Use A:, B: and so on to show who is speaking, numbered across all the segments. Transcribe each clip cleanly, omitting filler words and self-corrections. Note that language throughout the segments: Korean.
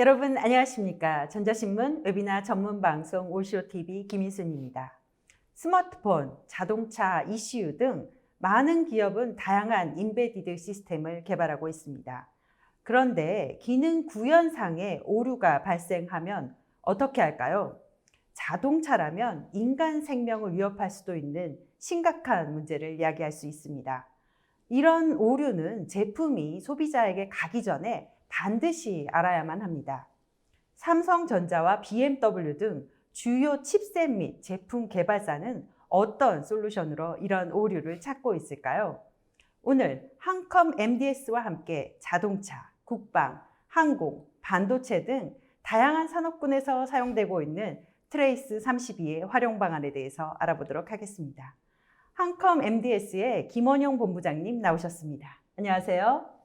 A: 여러분 안녕하십니까? 전자신문 웨비나 전문 방송 올쇼TV 김인순입니다. 스마트폰, 자동차, ECU 등 많은 기업은 다양한 인베디드 시스템을 개발하고 있습니다. 그런데 기능 구현상의 오류가 발생하면 어떻게 할까요? 자동차라면 인간 생명을 위협할 수도 있는 심각한 문제를 이야기할 수 있습니다. 이런 오류는 제품이 소비자에게 가기 전에 반드시 알아야만 합니다. 삼성전자와 BMW 등 주요 칩셋 및 제품 개발사는 어떤 솔루션으로 이런 오류를 찾고 있을까요? 오늘 한컴 MDS와 함께 자동차, 국방, 항공, 반도체 등 다양한 산업군에서 사용되고 있는 트레이스 32의 활용 방안에 대해서 알아보도록 하겠습니다. 한컴 MDS의 김원용 본부장님 나오셨습니다. 안녕하세요.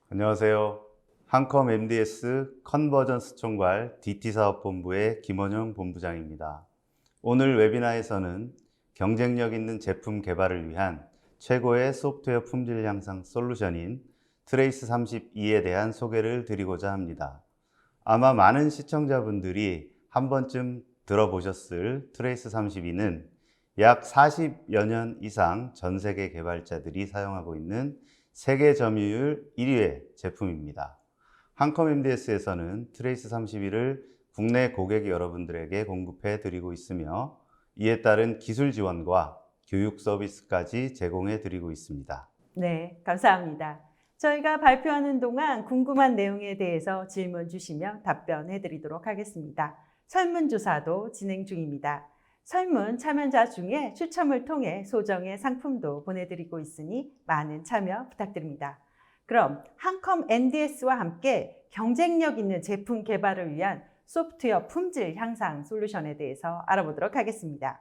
B: 안녕하세요. 한컴 MDS 컨버전스 총괄 DT사업본부의 김원용 본부장입니다. 오늘 웨비나에서는 경쟁력 있는 제품 개발을 위한 최고의 소프트웨어 품질 향상 솔루션인 트레이스 32에 대한 소개를 드리고자 합니다. 아마 많은 시청자분들이 한 번쯤 들어보셨을 트레이스 32는 약 40여 년 이상 전 세계 개발자들이 사용하고 있는 세계 점유율 1위의 제품입니다. 한컴 MDS에서는 트레이스 32를 국내 고객 여러분들에게 공급해 드리고 있으며 이에 따른 기술 지원과 교육 서비스까지 제공해 드리고 있습니다.
A: 네, 감사합니다. 저희가 발표하는 동안 궁금한 내용에 대해서 질문 주시면 답변해 드리도록 하겠습니다. 설문조사도 진행 중입니다. 설문 참여자 중에 추첨을 통해 소정의 상품도 보내드리고 있으니 많은 참여 부탁드립니다. 그럼 한컴 MDS와 함께 경쟁력 있는 제품 개발을 위한 소프트웨어 품질 향상 솔루션에 대해서 알아보도록 하겠습니다.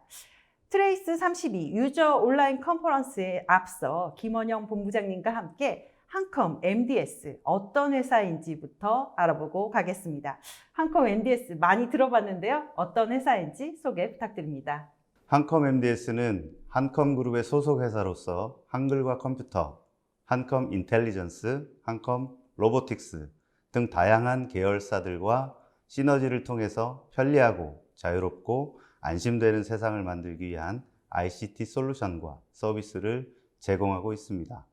A: 트레이스 32 유저 온라인 컨퍼런스에 앞서 김원영 본부장님과 함께 한컴 MDS 어떤 회사인지부터 알아보고 가겠습니다. 한컴 MDS 많이 들어봤는데요. 어떤 회사인지 소개 부탁드립니다.
B: 한컴 MDS는 한컴 그룹의 소속 회사로서 한글과 컴퓨터, 한컴 인텔리전스, 한컴 로보틱스 등 다양한 계열사들과 시너지를 통해서 편리하고 자유롭고 안심되는 세상을 만들기 위한 ICT 솔루션과 서비스를 제공하고 있습니다.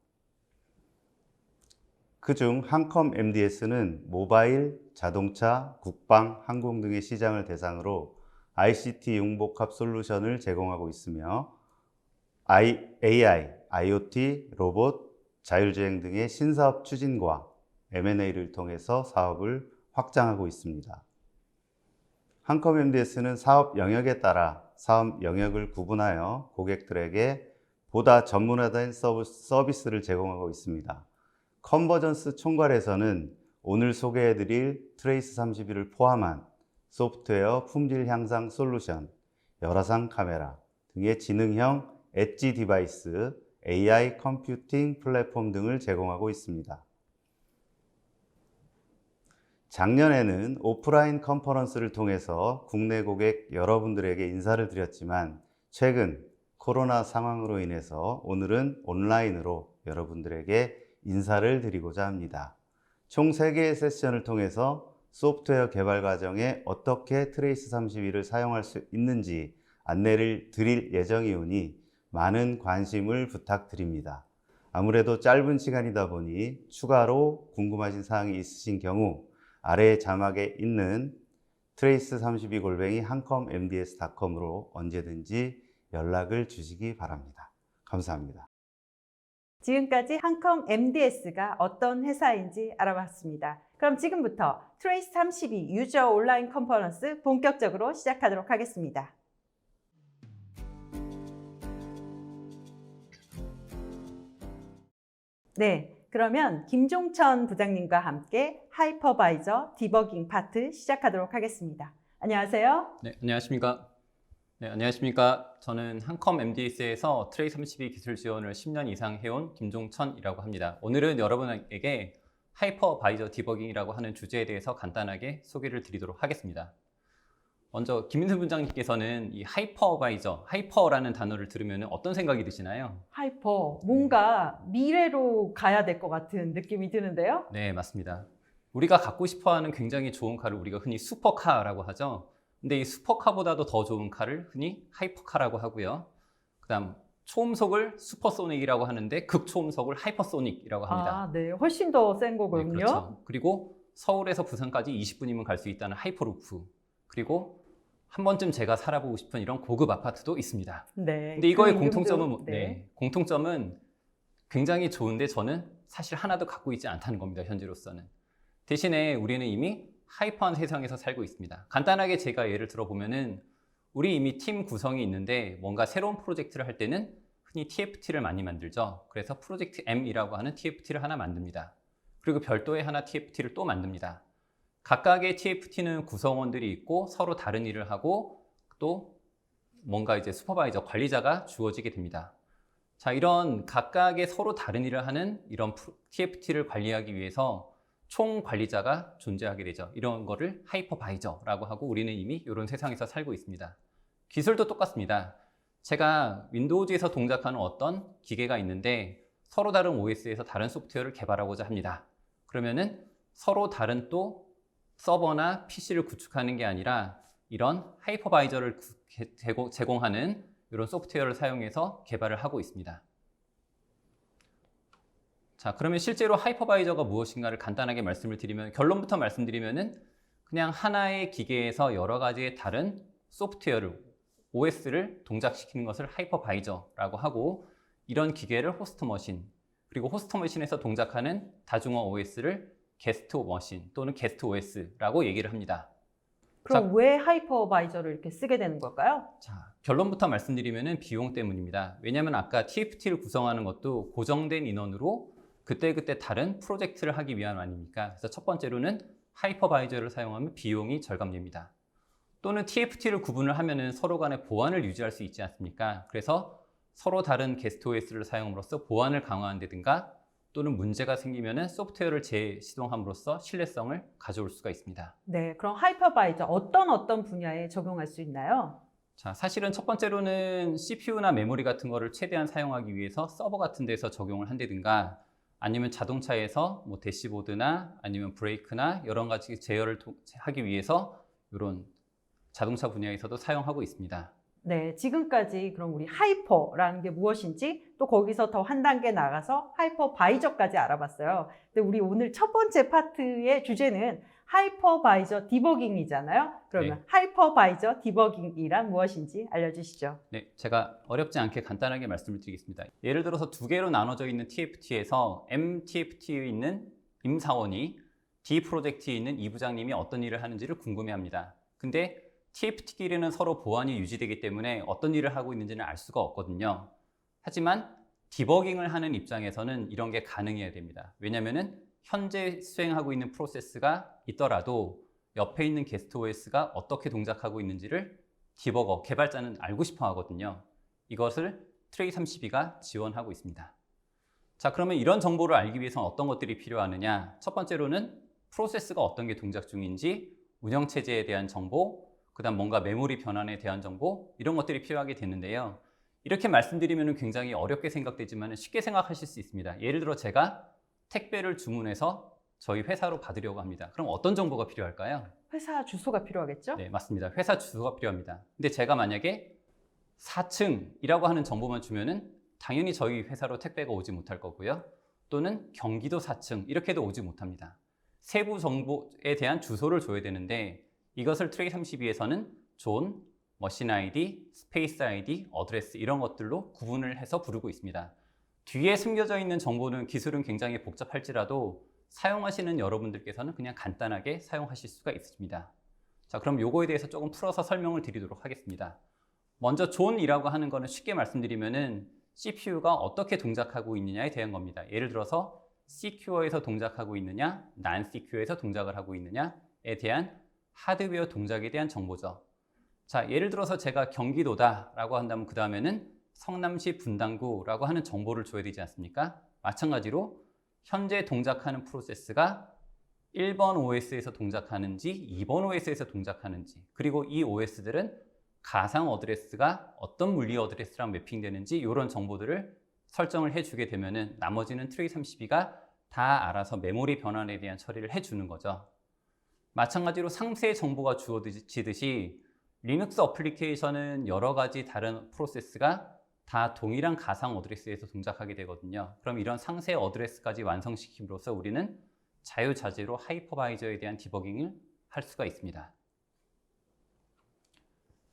B: 그중 한컴 MDS는 모바일, 자동차, 국방, 항공 등의 시장을 대상으로 ICT 융복합 솔루션을 제공하고 있으며 AI, IoT, 로봇, 자율주행 등의 신사업 추진과 M&A를 통해서 사업을 확장하고 있습니다. 한컴 MDS는 사업 영역에 따라 사업 영역을 구분하여 고객들에게 보다 전문화된 서비스를 제공하고 있습니다. 컨버전스 총괄에서는 오늘 소개해드릴 트레이스 32를 포함한 소프트웨어 품질 향상 솔루션, 열화상 카메라 등의 지능형 엣지 디바이스, AI 컴퓨팅 플랫폼 등을 제공하고 있습니다. 작년에는 오프라인 컨퍼런스를 통해서 국내 고객 여러분들에게 인사를 드렸지만 최근 코로나 상황으로 인해서 오늘은 온라인으로 여러분들에게 인사를 드리고자 합니다. 총 3개의 세션을 통해서 소프트웨어 개발 과정에 어떻게 트레이스 32를 사용할 수 있는지 안내를 드릴 예정이오니 많은 관심을 부탁드립니다. 아무래도 짧은 시간이다 보니 추가로 궁금하신 사항이 있으신 경우 아래 자막에 있는 trace32@hancommds.com으로 언제든지 연락을 주시기 바랍니다. 감사합니다.
A: 지금까지 한컴 MDS가 어떤 회사인지 알아봤습니다. 그럼 지금부터 트레이스 32 유저 온라인 컨퍼런스 본격적으로 시작하도록 하겠습니다. 네, 그러면 김종천 부장님과 함께 하이퍼바이저 디버깅 파트 시작하도록 하겠습니다. 안녕하세요.
C: 네, 안녕하십니까. 네, 안녕하십니까. 저는 한컴 MDS에서 트레이스 32 기술 지원을 10년 이상 해온 김종천이라고 합니다. 오늘은 여러분에게 하이퍼바이저 디버깅이라고 하는 주제에 대해서 간단하게 소개를 드리도록 하겠습니다. 먼저 김인순 분장님께서는 이 하이퍼라는 단어를 들으면 어떤 생각이 드시나요?
A: 하이퍼, 뭔가 미래로 가야 될 것 같은 느낌이 드는데요.
C: 네, 맞습니다. 우리가 갖고 싶어하는 굉장히 좋은 카를 우리가 흔히 슈퍼카라고 하죠. 근데 이 슈퍼카보다도 더 좋은 카를 흔히 하이퍼카라고 하고요. 그다음 초음속을 슈퍼소닉이라고 하는데 극초음속을 하이퍼소닉이라고 합니다.
A: 아, 네. 훨씬 더 센
C: 네,
A: 거군요.
C: 그렇죠. 그리고 서울에서 부산까지 20분이면 갈 수 있다는 하이퍼루프. 그리고 한 번쯤 제가 살아보고 싶은 이런 고급 아파트도 있습니다.
A: 네.
C: 근데 이거의
A: 그
C: 공통점은
A: 이름도, 네.
C: 공통점은 굉장히 좋은데 저는 사실 하나도 갖고 있지 않다는 겁니다. 현재로서는. 대신에 우리는 이미 하이퍼한 세상에서 살고 있습니다. 간단하게 제가 예를 들어보면은 우리 이미 팀 구성이 있는데 뭔가 새로운 프로젝트를 할 때는 흔히 TFT를 많이 만들죠. 그래서 프로젝트 M이라고 하는 TFT를 하나 만듭니다. 그리고 별도의 하나 TFT를 또 만듭니다. 각각의 TFT는 구성원들이 있고 서로 다른 일을 하고 또 뭔가 이제 슈퍼바이저, 관리자가 주어지게 됩니다. 자, 이런 각각의 서로 다른 일을 하는 이런 TFT를 관리하기 위해서 총 관리자가 존재하게 되죠. 이런 거를 하이퍼바이저라고 하고 우리는 이미 이런 세상에서 살고 있습니다. 기술도 똑같습니다. 제가 윈도우즈에서 동작하는 어떤 기계가 있는데 서로 다른 OS에서 다른 소프트웨어를 개발하고자 합니다. 그러면은 서로 다른 또 서버나 PC를 구축하는 게 아니라 이런 하이퍼바이저를 제공하는 이런 소프트웨어를 사용해서 개발을 하고 있습니다. 자, 그러면 실제로 하이퍼바이저가 무엇인가를 간단하게 말씀을 드리면, 결론부터 말씀드리면은 그냥 하나의 기계에서 여러 가지의 다른 소프트웨어를, OS를 동작시키는 것을 하이퍼바이저라고 하고, 이런 기계를 호스트 머신, 그리고 호스트 머신에서 동작하는 다중화 OS를 게스트 머신 또는 게스트 OS라고 얘기를 합니다.
A: 그럼
C: 자,
A: 왜 하이퍼바이저를 이렇게 쓰게 되는 걸까요?
C: 자, 결론부터 말씀드리면은 비용 때문입니다. 왜냐하면 아까 TFT를 구성하는 것도 고정된 인원으로 그때그때 다른 프로젝트를 하기 위한 아닙니까? 그래서 첫 번째로는 하이퍼바이저를 사용하면 비용이 절감됩니다. 또는 TFT를 구분을 하면은 서로 간의 보안을 유지할 수 있지 않습니까? 그래서 서로 다른 게스트 OS를 사용함으로써 보안을 강화한다든가 또는 문제가 생기면은 소프트웨어를 재시동함으로써 신뢰성을 가져올 수가 있습니다.
A: 네, 그럼 하이퍼바이저 어떤 분야에 적용할 수 있나요?
C: 자, 사실은 첫 번째로는 CPU나 메모리 같은 거를 최대한 사용하기 위해서 서버 같은 데서 적용을 한다든가 아니면 자동차에서 뭐 대시보드나 아니면 브레이크나 여러 가지 제어를 하기 위해서 이런 자동차 분야에서도 사용하고 있습니다.
A: 네, 지금까지 그럼 우리 하이퍼라는 게 무엇인지 또 거기서 더 한 단계 나가서 하이퍼바이저까지 알아봤어요. 근데 우리 오늘 첫 번째 파트의 주제는 하이퍼바이저 디버깅이잖아요. 그러면
C: 네.
A: 하이퍼바이저 디버깅이란 무엇인지 알려주시죠.
C: 네, 제가 어렵지 않게 간단하게 말씀을 드리겠습니다. 예를 들어서 두 개로 나눠져 있는 TFT에서 M TFT에 있는 임사원이 D 프로젝트에 있는 이 부장님이 어떤 일을 하는지를 궁금해합니다. 근데 TFT끼리는 서로 보안이 유지되기 때문에 어떤 일을 하고 있는지는 알 수가 없거든요. 하지만 디버깅을 하는 입장에서는 이런 게 가능해야 됩니다. 왜냐하면 현재 수행하고 있는 프로세스가 있더라도 옆에 있는 게스트 OS가 어떻게 동작하고 있는지를 디버거, 개발자는 알고 싶어 하거든요. 이것을 트레이32가 지원하고 있습니다. 자, 그러면 이런 정보를 알기 위해서는 어떤 것들이 필요하느냐? 첫 번째로는 프로세스가 어떤 게 동작 중인지, 운영체제에 대한 정보, 그 다음 뭔가 메모리 변환에 대한 정보, 이런 것들이 필요하게 되는데요. 이렇게 말씀드리면 굉장히 어렵게 생각되지만 쉽게 생각하실 수 있습니다. 예를 들어 제가 택배를 주문해서 저희 회사로 받으려고 합니다. 그럼 어떤 정보가 필요할까요?
A: 회사 주소가 필요하겠죠?
C: 네, 맞습니다. 회사 주소가 필요합니다. 근데 제가 만약에 4층이라고 하는 정보만 주면은 당연히 저희 회사로 택배가 오지 못할 거고요. 또는 경기도 4층 이렇게도 오지 못합니다. 세부 정보에 대한 주소를 줘야 되는데 이것을 트레이32에서는 존, 머신 아이디, 스페이스 아이디, 어드레스 이런 것들로 구분을 해서 부르고 있습니다. 뒤에 숨겨져 있는 정보는 기술은 굉장히 복잡할지라도 사용하시는 여러분들께서는 그냥 간단하게 사용하실 수가 있습니다. 자, 그럼 요거에 대해서 조금 풀어서 설명을 드리도록 하겠습니다. 먼저 존이라고 하는 거는 쉽게 말씀드리면은 CPU가 어떻게 동작하고 있느냐에 대한 겁니다. 예를 들어서 C큐어에서 동작하고 있느냐, non-C큐어에서 동작을 하고 있느냐에 대한 하드웨어 동작에 대한 정보죠. 자, 예를 들어서 제가 경기도다라고 한다면 그 다음에는 성남시 분당구라고 하는 정보를 줘야 되지 않습니까? 마찬가지로 현재 동작하는 프로세스가 1번 OS에서 동작하는지 2번 OS에서 동작하는지 그리고 이 OS들은 가상 어드레스가 어떤 물리 어드레스랑 매핑되는지 이런 정보들을 설정을 해주게 되면은 나머지는 트레이32가 다 알아서 메모리 변환에 대한 처리를 해주는 거죠. 마찬가지로 상세 정보가 주어지듯이 리눅스 어플리케이션은 여러 가지 다른 프로세스가 다 동일한 가상 어드레스에서 동작하게 되거든요. 그럼 이런 상세 어드레스까지 완성시킴으로써 우리는 자유자재로 하이퍼바이저에 대한 디버깅을 할 수가 있습니다.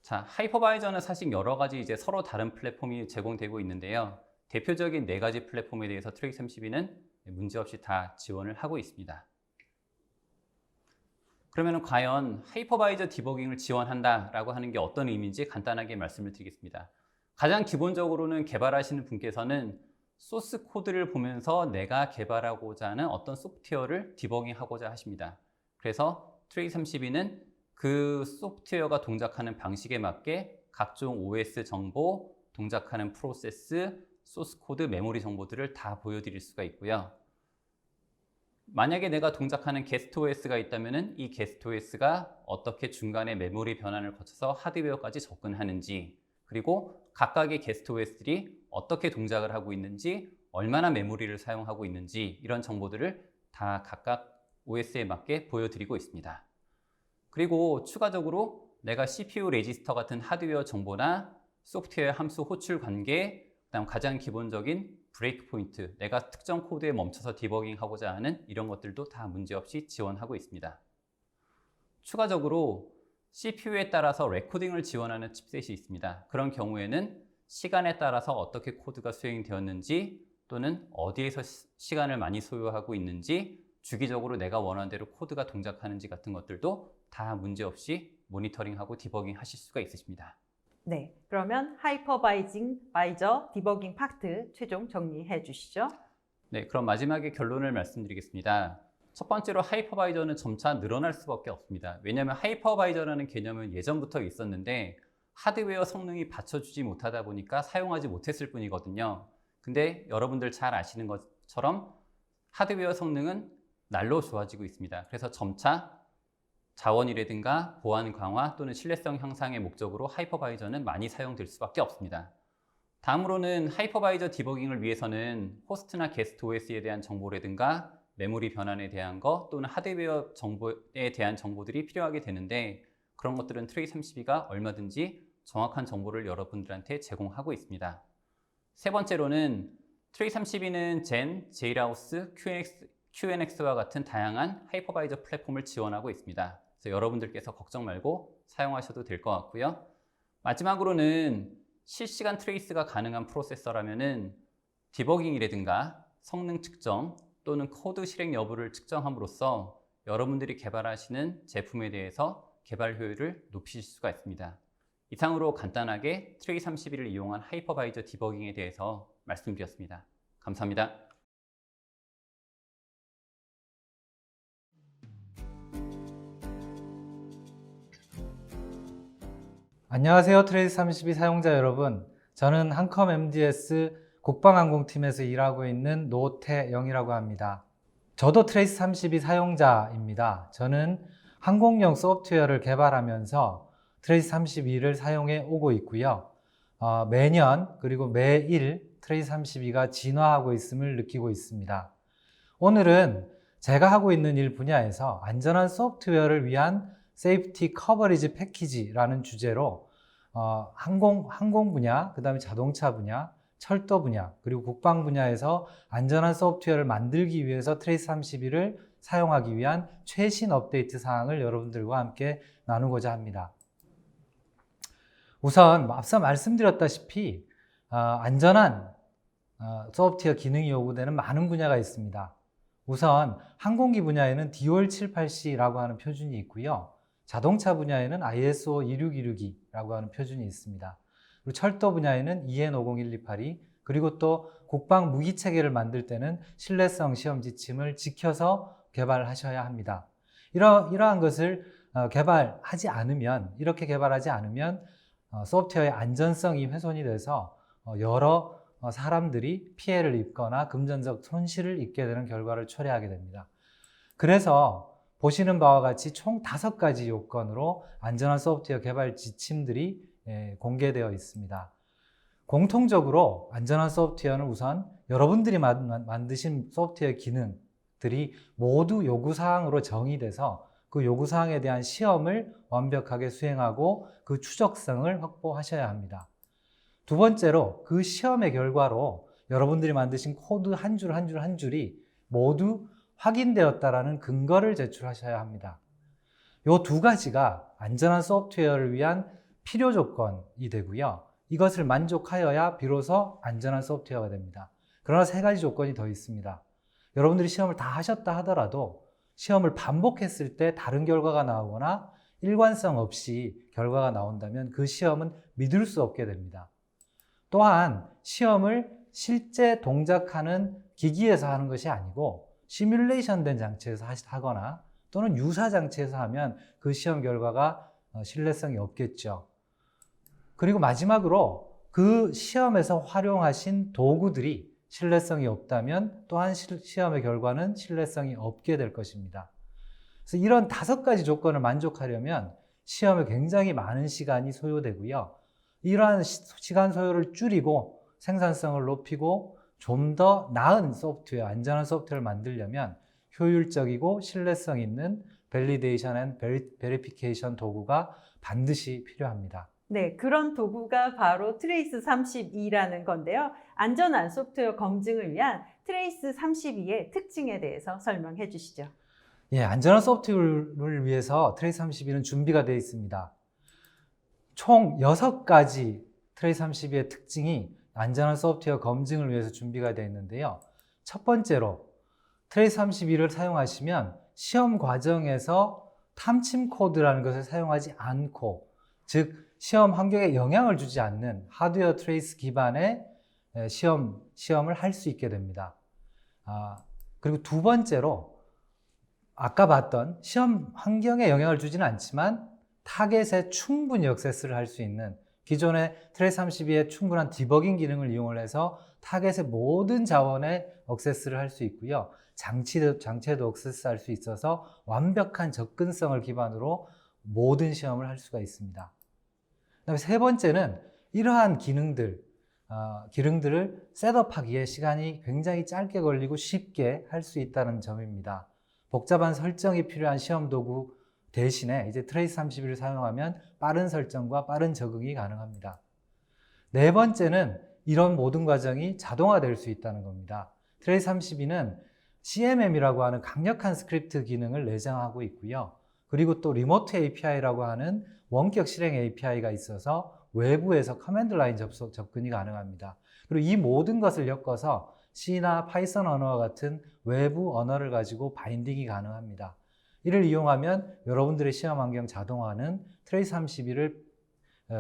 C: 자, 하이퍼바이저는 사실 여러 가지 이제 서로 다른 플랫폼이 제공되고 있는데요. 대표적인 4가지 플랫폼에 대해서 트레이32는 문제없이 다 지원을 하고 있습니다. 그러면 과연 하이퍼바이저 디버깅을 지원한다라고 하는 게 어떤 의미인지 간단하게 말씀을 드리겠습니다. 가장 기본적으로는 개발하시는 분께서는 소스 코드를 보면서 내가 개발하고자 하는 어떤 소프트웨어를 디버깅하고자 하십니다. 그래서 트레이32는 그 소프트웨어가 동작하는 방식에 맞게 각종 OS 정보, 동작하는 프로세스, 소스 코드, 메모리 정보들을 다 보여드릴 수가 있고요. 만약에 내가 동작하는 게스트 OS가 있다면 이 게스트 OS가 어떻게 중간에 메모리 변환을 거쳐서 하드웨어까지 접근하는지, 그리고 각각의 게스트 OS들이 어떻게 동작을 하고 있는지, 얼마나 메모리를 사용하고 있는지 이런 정보들을 다 각각 OS에 맞게 보여드리고 있습니다. 그리고 추가적으로 내가 CPU 레지스터 같은 하드웨어 정보나 소프트웨어 함수 호출 관계, 그다음 가장 기본적인 브레이크 포인트, 내가 특정 코드에 멈춰서 디버깅하고자 하는 이런 것들도 다 문제없이 지원하고 있습니다. 추가적으로 CPU에 따라서 레코딩을 지원하는 칩셋이 있습니다. 그런 경우에는 시간에 따라서 어떻게 코드가 수행되었는지, 또는 어디에서 시간을 많이 소요하고 있는지, 주기적으로 내가 원하는 대로 코드가 동작하는지 같은 것들도 다 문제없이 모니터링하고 디버깅 하실 수가 있으십니다.
A: 네, 그러면 하이퍼바이저 디버깅 파트 최종 정리해 주시죠.
C: 네, 그럼 마지막에 결론을 말씀드리겠습니다. 첫 번째로 하이퍼바이저는 점차 늘어날 수밖에 없습니다. 왜냐하면 하이퍼바이저라는 개념은 예전부터 있었는데 하드웨어 성능이 받쳐주지 못하다 보니까 사용하지 못했을 뿐이거든요. 근데 여러분들 잘 아시는 것처럼 하드웨어 성능은 날로 좋아지고 있습니다. 그래서 점차 자원이라든가 보안 강화 또는 신뢰성 향상의 목적으로 하이퍼바이저는 많이 사용될 수밖에 없습니다. 다음으로는 하이퍼바이저 디버깅을 위해서는 호스트나 게스트 OS에 대한 정보라든가 메모리 변환에 대한 것 또는 하드웨어 정보에 대한 정보들이 필요하게 되는데 그런 것들은 트레이32가 얼마든지 정확한 정보를 여러분들한테 제공하고 있습니다. 세 번째로는 트레이32는 젠, 제이라우스, QNX와 같은 다양한 하이퍼바이저 플랫폼을 지원하고 있습니다. 그래서 여러분들께서 걱정 말고 사용하셔도 될 것 같고요. 마지막으로는 실시간 트레이스가 가능한 프로세서라면은 디버깅이라든가 성능 측정 또는 코드 실행 여부를 측정함으로써 여러분들이 개발하시는 제품에 대해서 개발 효율을 높이실 수가 있습니다. 이상으로 간단하게 트레이32를 이용한 하이퍼바이저 디버깅에 대해서 말씀드렸습니다. 감사합니다.
D: 안녕하세요. 트레이스32 사용자 여러분. 저는 한컴 MDS 국방항공팀에서 일하고 있는 노태영이라고 합니다. 저도 트레이스32 사용자입니다. 저는 항공용 소프트웨어를 개발하면서 트레이스32를 사용해 오고 있고요. 매년 그리고 매일 트레이스32가 진화하고 있음을 느끼고 있습니다. 오늘은 제가 하고 있는 일 분야에서 안전한 소프트웨어를 위한 세이프티 커버리지 패키지라는 주제로 항공 분야, 그 다음에 자동차 분야, 철도 분야, 그리고 국방 분야에서 안전한 소프트웨어를 만들기 위해서 트레이스32를 사용하기 위한 최신 업데이트 사항을 여러분들과 함께 나누고자 합니다. 우선 앞서 말씀드렸다시피 안전한 소프트웨어 기능이 요구되는 많은 분야가 있습니다. 우선 항공기 분야에는 DOL780C라고 하는 표준이 있고요. 자동차 분야에는 ISO 26262라고 하는 표준이 있습니다. 그리고 철도 분야에는 EN50128이, 그리고 또 국방 무기 체계를 만들 때는 신뢰성 시험 지침을 지켜서 개발하셔야 합니다. 이러한 것을 이렇게 개발하지 않으면 소프트웨어의 안전성이 훼손이 돼서 여러 사람들이 피해를 입거나 금전적 손실을 입게 되는 결과를 초래하게 됩니다. 그래서 보시는 바와 같이 총 5가지 요건으로 안전한 소프트웨어 개발 지침들이 공개되어 있습니다. 공통적으로 안전한 소프트웨어는 우선 여러분들이 만드신 소프트웨어 기능, 것들이 모두 요구사항으로 정의돼서 그 요구사항에 대한 시험을 완벽하게 수행하고 그 추적성을 확보하셔야 합니다. 두 번째로 그 시험의 결과로 여러분들이 만드신 코드 한 줄 한 줄 한 줄이 모두 확인되었다라는 근거를 제출하셔야 합니다. 이 두 가지가 안전한 소프트웨어를 위한 필요 조건이 되고요. 이것을 만족하여야 비로소 안전한 소프트웨어가 됩니다. 그러나 세 가지 조건이 더 있습니다. 여러분들이 시험을 다 하셨다 하더라도 시험을 반복했을 때 다른 결과가 나오거나 일관성 없이 결과가 나온다면 그 시험은 믿을 수 없게 됩니다. 또한 시험을 실제 동작하는 기기에서 하는 것이 아니고 시뮬레이션 된 장치에서 하거나 또는 유사 장치에서 하면 그 시험 결과가 신뢰성이 없겠죠. 그리고 마지막으로 그 시험에서 활용하신 도구들이 신뢰성이 없다면 또한 시험의 결과는 신뢰성이 없게 될 것입니다. 그래서 이런 5가지 조건을 만족하려면 시험에 굉장히 많은 시간이 소요되고요. 이러한 시간 소요를 줄이고 생산성을 높이고 좀 더 나은 소프트웨어, 안전한 소프트웨어를 만들려면 효율적이고 신뢰성 있는 밸리데이션 앤 베리피케이션 도구가 반드시 필요합니다.
A: 네, 그런 도구가 바로 트레이스 32라는 건데요. 안전한 소프트웨어 검증을 위한 트레이스 32의 특징에 대해서 설명해 주시죠.
D: 예, 안전한 소프트웨어를 위해서 트레이스 32는 준비가 되어 있습니다. 총 6가지 트레이스 32의 특징이 안전한 소프트웨어 검증을 위해서 준비가 되어 있는데요. 첫 번째로 트레이스 32를 사용하시면 시험 과정에서 탐침 코드라는 것을 사용하지 않고, 즉 시험 환경에 영향을 주지 않는 하드웨어 트레이스 기반의 시험을 할 수 있게 됩니다. 그리고 두 번째로 아까 봤던 시험 환경에 영향을 주지는 않지만 타겟에 충분히 액세스를 할 수 있는 기존의 트레이스 32의 충분한 디버깅 기능을 이용을 해서 타겟의 모든 자원에 액세스를 할 수 있고요. 장치에도 액세스할 수 있어서 완벽한 접근성을 기반으로 모든 시험을 할 수가 있습니다. 그다음에 세 번째는 이러한 기능들을 셋업하기에 시간이 굉장히 짧게 걸리고 쉽게 할 수 있다는 점입니다. 복잡한 설정이 필요한 시험 도구 대신에 이제 트레이스 32를 사용하면 빠른 설정과 빠른 적응이 가능합니다. 네 번째는 이런 모든 과정이 자동화될 수 있다는 겁니다. 트레이스 32는 CMM이라고 하는 강력한 스크립트 기능을 내장하고 있고요. 그리고 또 리모트 API라고 하는 원격 실행 API가 있어서 외부에서 커맨드 라인 접근이 가능합니다. 그리고 이 모든 것을 엮어서 C나 파이썬 언어와 같은 외부 언어를 가지고 바인딩이 가능합니다. 이를 이용하면 여러분들의 시험 환경 자동화는 트레이스 32를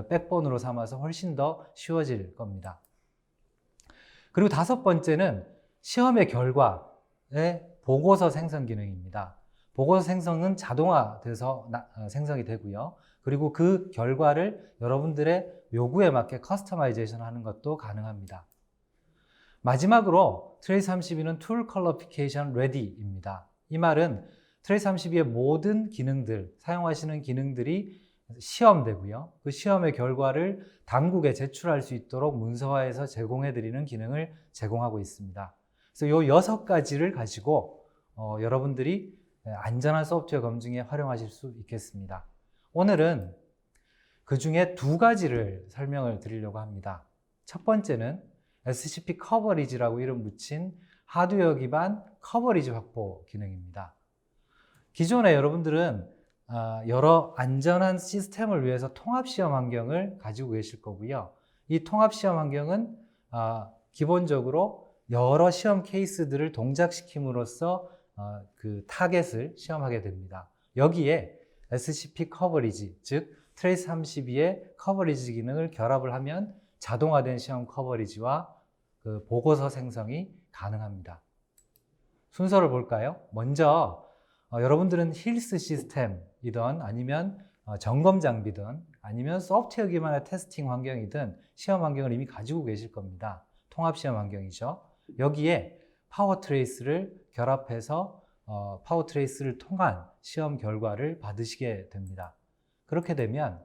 D: 백본으로 삼아서 훨씬 더 쉬워질 겁니다. 그리고 다섯 번째는 시험의 결과의 보고서 생성 기능입니다. 보고서 생성은 자동화돼서 생성이 되고요. 그리고 그 결과를 여러분들의 요구에 맞게 커스터마이제이션 하는 것도 가능합니다. 마지막으로 트레이스 32는 툴 퀄리피케이션 레디입니다. 이 말은 트레이스 32의 모든 기능들, 사용하시는 기능들이 시험되고요. 그 시험의 결과를 당국에 제출할 수 있도록 문서화해서 제공해드리는 기능을 제공하고 있습니다. 그래서 이 6가지를 가지고 여러분들이 안전한 소프트웨어 검증에 활용하실 수 있겠습니다. 오늘은 그 중에 2가지를 설명을 드리려고 합니다. 첫 번째는 SCP 커버리지라고 이름 붙인 하드웨어 기반 커버리지 확보 기능입니다. 기존에 여러분들은 여러 안전한 시스템을 위해서 통합시험 환경을 가지고 계실 거고요. 이 통합시험 환경은 기본적으로 여러 시험 케이스들을 동작시킴으로써 그 타겟을 시험하게 됩니다. 여기에 SCP 커버리지, 즉 트레이스 32의 커버리지 기능을 결합을 하면 자동화된 시험 커버리지와 그 보고서 생성이 가능합니다. 순서를 볼까요? 먼저 여러분들은 힐스 시스템이든 아니면 점검 장비든 아니면 소프트웨어 기반의 테스팅 환경이든 시험 환경을 이미 가지고 계실 겁니다. 통합 시험 환경이죠. 여기에 파워 트레이스를 결합해서 파워 트레이스를 통한 시험 결과를 받으시게 됩니다. 그렇게 되면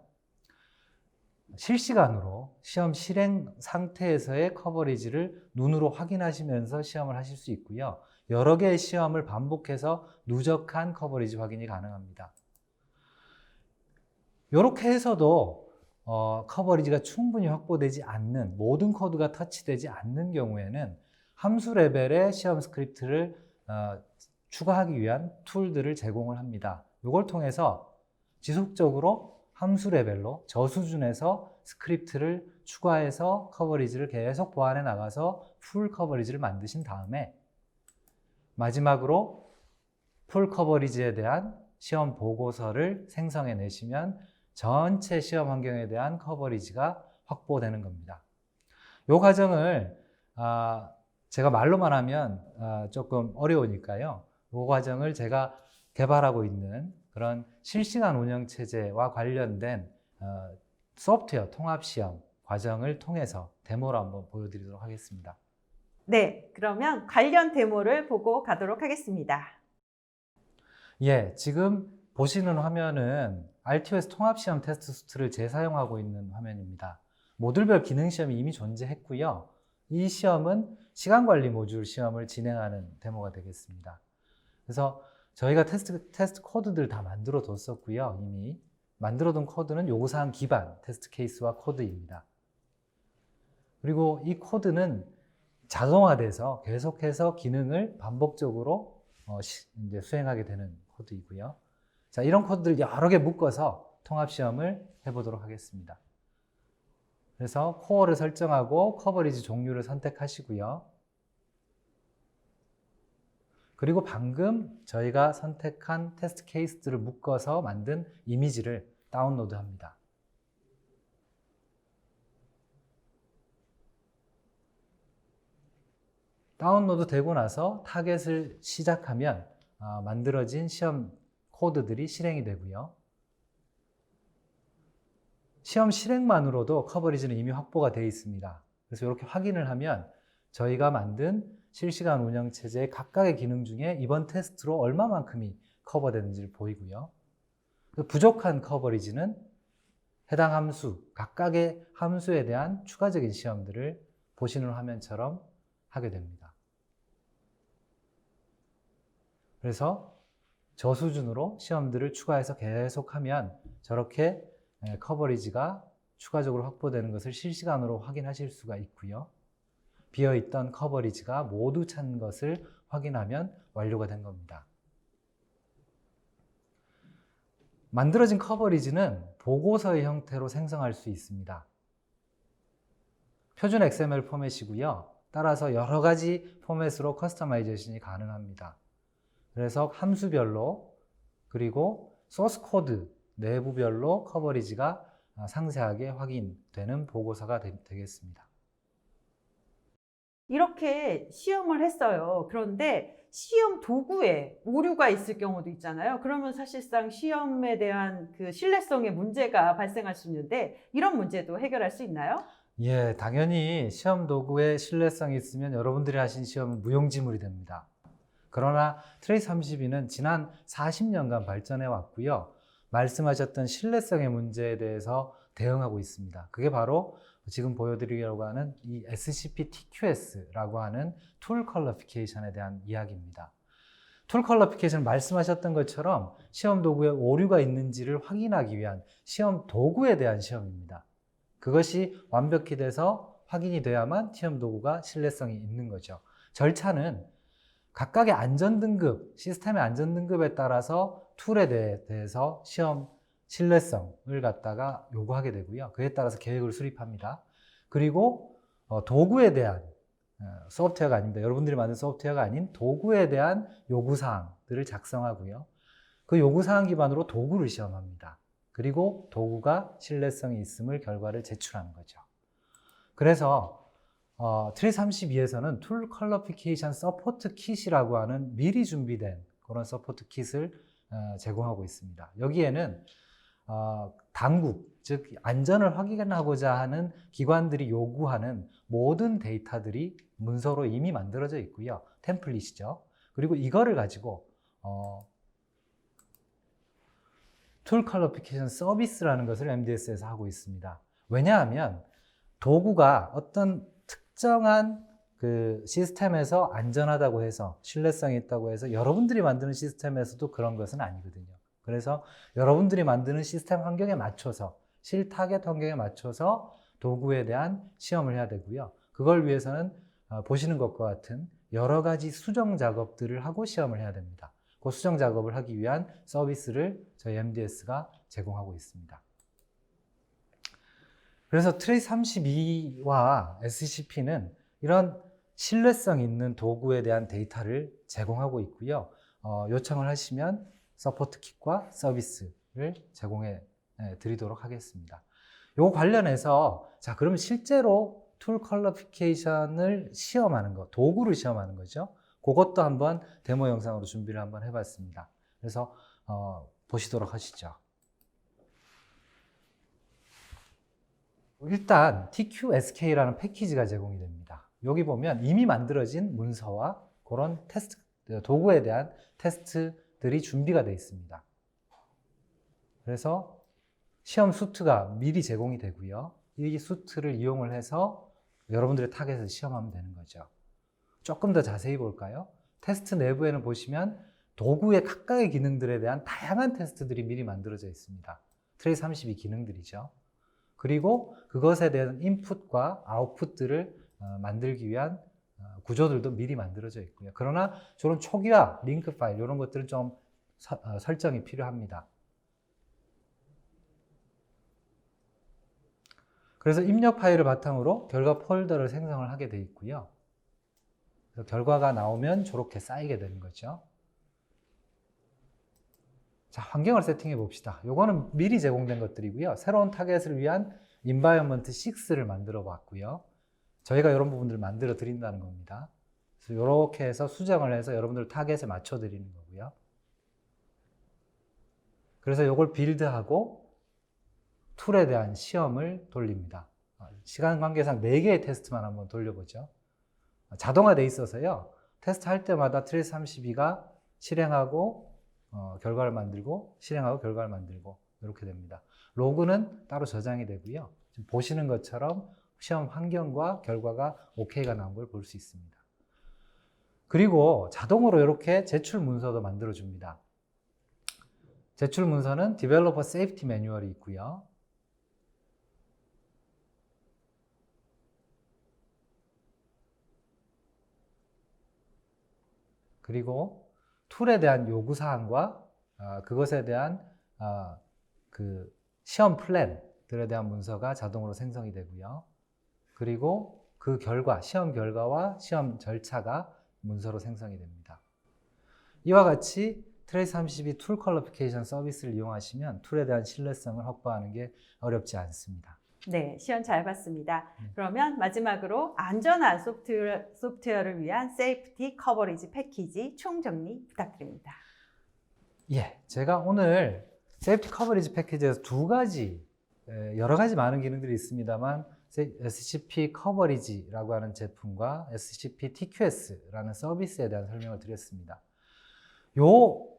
D: 실시간으로 시험 실행 상태에서의 커버리지를 눈으로 확인하시면서 시험을 하실 수 있고요. 여러 개의 시험을 반복해서 누적한 커버리지 확인이 가능합니다. 이렇게 해서도 커버리지가 충분히 확보되지 않는, 모든 코드가 터치되지 않는 경우에는 함수 레벨의 시험 스크립트를 추가하기 위한 툴들을 제공을 합니다. 이걸 통해서 지속적으로 함수 레벨로 저수준에서 스크립트를 추가해서 커버리지를 계속 보완해 나가서 풀 커버리지를 만드신 다음에 마지막으로 풀 커버리지에 대한 시험 보고서를 생성해 내시면 전체 시험 환경에 대한 커버리지가 확보되는 겁니다. 이 과정을 제가 말로만 하면 조금 어려우니까요. 이 과정을 제가 개발하고 있는 그런 실시간 운영체제와 관련된 소프트웨어 통합시험 과정을 통해서 데모로 한번 보여드리도록 하겠습니다.
A: 네, 그러면 관련 데모를 보고 가도록 하겠습니다.
D: 예, 지금 보시는 화면은 RTOS 통합시험 테스트 수트를 재사용하고 있는 화면입니다. 모듈별 기능시험이 이미 존재했고요. 이 시험은 시간관리 모듈 시험을 진행하는 데모가 되겠습니다. 그래서 저희가 테스트 코드들 다 만들어 뒀었고요. 이미 만들어 둔 코드는 요구사항 기반 테스트 케이스와 코드입니다. 그리고 이 코드는 자동화돼서 계속해서 기능을 반복적으로 이제 수행하게 되는 코드이고요. 자, 이런 코드를 여러 개 묶어서 통합시험을 해보도록 하겠습니다. 그래서 코어를 설정하고 커버리지 종류를 선택하시고요. 그리고 방금 저희가 선택한 테스트 케이스들을 묶어서 만든 이미지를 다운로드 합니다. 다운로드 되고 나서 타겟을 시작하면 만들어진 시험 코드들이 실행이 되고요. 시험 실행만으로도 커버리지는 이미 확보가 되어 있습니다. 그래서 이렇게 확인을 하면 저희가 만든 실시간 운영체제의 각각의 기능 중에 이번 테스트로 얼마만큼이 커버되는지를 보이고요. 부족한 커버리지는 해당 함수, 각각의 함수에 대한 추가적인 시험들을 보시는 화면처럼 하게 됩니다. 그래서 저수준으로 시험들을 추가해서 계속하면 저렇게 커버리지가 추가적으로 확보되는 것을 실시간으로 확인하실 수가 있고요. 비어있던 커버리지가 모두 찬 것을 확인하면 완료가 된 겁니다. 만들어진 커버리지는 보고서의 형태로 생성할 수 있습니다. 표준 XML 포맷이고요. 따라서 여러 가지 포맷으로 커스터마이제이션이 가능합니다. 그래서 함수별로 그리고 소스 코드 내부별로 커버리지가 상세하게 확인되는 보고서가 되겠습니다.
A: 이렇게 시험을 했어요. 그런데 시험 도구에 오류가 있을 경우도 있잖아요. 그러면 사실상 시험에 대한 그 신뢰성에 문제가 발생할 수 있는데 이런 문제도 해결할 수 있나요?
D: 예, 당연히 시험 도구에 신뢰성이 있으면 여러분들이 하신 시험은 무용지물이 됩니다. 그러나 트레이스32는 지난 40년간 발전해 왔고요. 말씀하셨던 신뢰성의 문제에 대해서 대응하고 있습니다. 그게 바로 지금 보여드리려고 하는 이 SCP-TQS라고 하는 툴 퀄리피케이션에 대한 이야기입니다. 툴 퀄리피케이션 말씀하셨던 것처럼 시험 도구에 오류가 있는지를 확인하기 위한 시험 도구에 대한 시험입니다. 그것이 완벽히 돼서 확인이 돼야만 시험 도구가 신뢰성이 있는 거죠. 절차는 각각의 안전등급, 시스템의 안전등급에 따라서 툴에 대해서 시험 신뢰성을 갖다가 요구하게 되고요. 그에 따라서 계획을 수립합니다. 그리고 도구에 대한 소프트웨어가 아닙니다. 여러분들이 만든 소프트웨어가 아닌 도구에 대한 요구사항들을 작성하고요. 그 요구사항 기반으로 도구를 시험합니다. 그리고 도구가 신뢰성이 있음을 결과를 제출하는 거죠. 그래서 트레이스32에서는 툴 퀄리피케이션 서포트 킷이라고 하는 미리 준비된 그런 서포트 킷을 제공하고 있습니다. 여기에는 당국, 즉 안전을 확인하고자 하는 기관들이 요구하는 모든 데이터들이 문서로 이미 만들어져 있고요. 템플릿이죠. 그리고 이거를 가지고 툴 퀄리피케이션 서비스라는 것을 MDS에서 하고 있습니다. 왜냐하면 도구가 어떤 특정한 그 시스템에서 안전하다고 해서 신뢰성이 있다고 해서 여러분들이 만드는 시스템에서도 그런 것은 아니거든요. 그래서 여러분들이 만드는 시스템 환경에 맞춰서 실타겟 환경에 맞춰서 도구에 대한 시험을 해야 되고요. 그걸 위해서는 보시는 것과 같은 여러 가지 수정 작업들을 하고 시험을 해야 됩니다. 그 수정 작업을 하기 위한 서비스를 저희 MDS가 제공하고 있습니다. 그래서 트레이스 32와 SCP는 이런 신뢰성 있는 도구에 대한 데이터를 제공하고 있고요. 요청을 하시면 서포트 킷과 서비스를 제공해 드리도록 하겠습니다. 요 관련해서 자, 그럼 실제로 툴 퀄리피케이션을 시험하는 거, 도구를 시험하는 거죠. 그것도 한번 데모 영상으로 준비를 한번 해봤습니다. 그래서 보시도록 하시죠. 일단 TQSK라는 패키지가 제공이 됩니다. 여기 보면 이미 만들어진 문서와 그런 테스트, 도구에 대한 테스트들이 준비가 되어 있습니다. 그래서 시험 수트가 미리 제공이 되고요. 이 수트를 이용을 해서 여러분들의 타겟을 시험하면 되는 거죠. 조금 더 자세히 볼까요? 테스트 내부에는 보시면 도구의 각각의 기능들에 대한 다양한 테스트들이 미리 만들어져 있습니다. 트레이스 32 기능들이죠. 그리고 그것에 대한 인풋과 아웃풋들을 만들기 위한 구조들도 미리 만들어져 있고요. 그러나 저런 초기화, 링크 파일 이런 것들은 좀 설정이 필요합니다. 그래서 입력 파일을 바탕으로 결과 폴더를 생성을 하게 되어 있고요. 그래서 결과가 나오면 저렇게 쌓이게 되는 거죠. 자, 환경을 세팅해 봅시다. 요거는 미리 제공된 것들이고요. 새로운 타겟을 위한 environment 6를 만들어 봤고요. 저희가 이런 부분들을 만들어 드린다는 겁니다. 그래서 이렇게 해서 수정을 해서 여러분들 타겟에 맞춰 드리는 거고요. 그래서 요걸 빌드하고 툴에 대한 시험을 돌립니다. 시간 관계상 4개의 테스트만 한번 돌려보죠. 자동화되어 있어서요. 테스트 할 때마다 트레이스 32가 실행하고 결과를 만들고 실행하고 결과를 만들고 이렇게 됩니다. 로그는 따로 저장이 되고요. 지금 보시는 것처럼 시험 환경과 결과가 OK가 나온 걸 볼 수 있습니다. 그리고 자동으로 이렇게 제출 문서도 만들어 줍니다. 제출 문서는 디벨로퍼 세이프티 매뉴얼이 있고요. 그리고 툴에 대한 요구사항과 그것에 대한 그 시험 플랜들에 대한 문서가 자동으로 생성이 되고요. 그리고 그 결과, 시험 결과와 시험 절차가 문서로 생성이 됩니다. 이와 같이 트레이스 32 툴 퀄리피케이션 서비스를 이용하시면 툴에 대한 신뢰성을 확보하는 게 어렵지 않습니다.
A: 네, 시연 잘 봤습니다. 그러면 마지막으로 안전한 소프트웨어를 위한 세이프티 커버리지 패키지 총정리 부탁드립니다.
D: 예, 제가 오늘 세이프티 커버리지 패키지에서 두 가지, 여러 가지 많은 기능들이 있습니다만 SCP 커버리지라고 하는 제품과 SCP TQS라는 서비스에 대한 설명을 드렸습니다. 요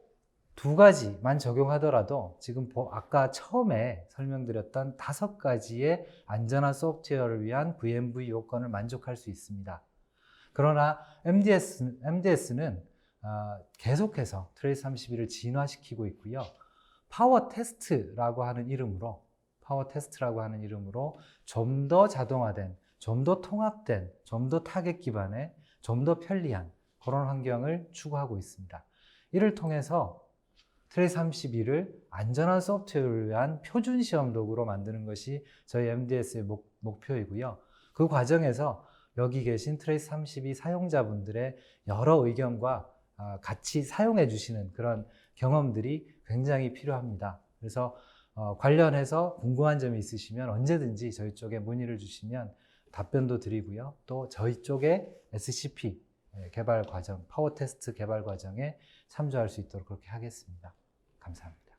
D: 두 가지만 적용하더라도 지금 아까 처음에 설명드렸던 5가지의 안전한 소프트웨어를 위한 VMV 요건을 만족할 수 있습니다. 그러나 MDS는 계속해서 트레이스 32를 진화시키고 있고요. 파워 테스트라고 하는 이름으로 좀 더 자동화된, 좀 더 통합된, 좀 더 타겟 기반의, 좀 더 편리한 그런 환경을 추구하고 있습니다. 이를 통해서 트레이스 32를 안전한 소프트웨어를 위한 표준 시험 도구로 만드는 것이 저희 MDS의 목표이고요. 그 과정에서 여기 계신 트레이스 32 사용자분들의 여러 의견과 같이 사용해 주시는 그런 경험들이 굉장히 필요합니다. 그래서 관련해서 궁금한 점이 있으시면 언제든지 저희 쪽에 문의를 주시면 답변도 드리고요. 또 저희 쪽에 SCP 개발 과정, 파워 테스트 개발 과정에 참조할 수 있도록 그렇게 하겠습니다. 감사합니다.